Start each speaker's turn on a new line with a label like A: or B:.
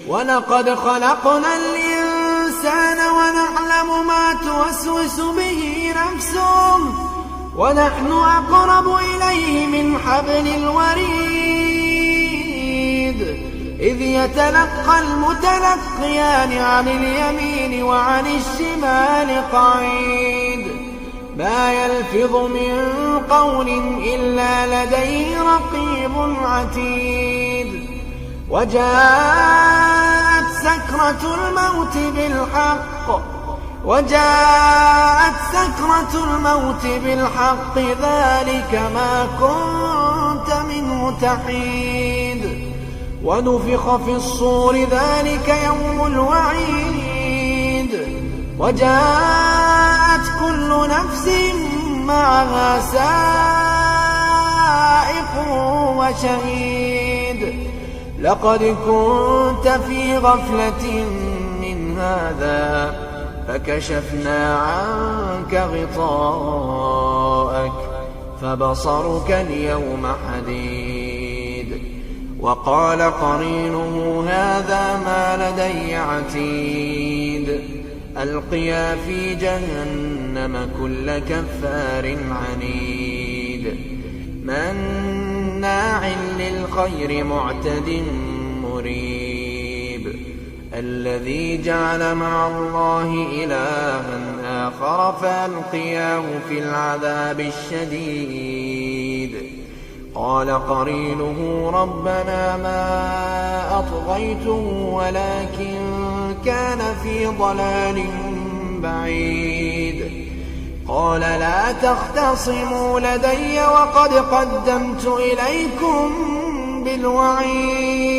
A: ولقد خلقنا الإنسان ونعلم ما توسوس به نفسه ونحن أقرب إليه من حبل الوريد إذ يتلقى المتلقيان عن اليمين وعن الشمال قعيد ما يلفظ من قول إلا لديه رقيب عتيد وجاءت سكرة الموت بالحق ذلك ما كنت منه تحيد ونفخ في الصور ذلك يوم الوعيد وجاءت كل نفس معها سائق وشهيد لقد كنت في غفلة من هذا فكشفنا عنك غطاءك فبصرك اليوم حديد وقال قرينه هذا ما لدي عتيد ألقيا في جهنم كل كفار عنيد مناع للخير معتد مريب الذي جعل مع الله إلها آخر فألقياه في العذاب الشديد قال قرينه ربنا ما أطغيته ولكن كان في ضلال بعيد قال لا تختصموا لدي وقد قدمت إليكم بالوعيد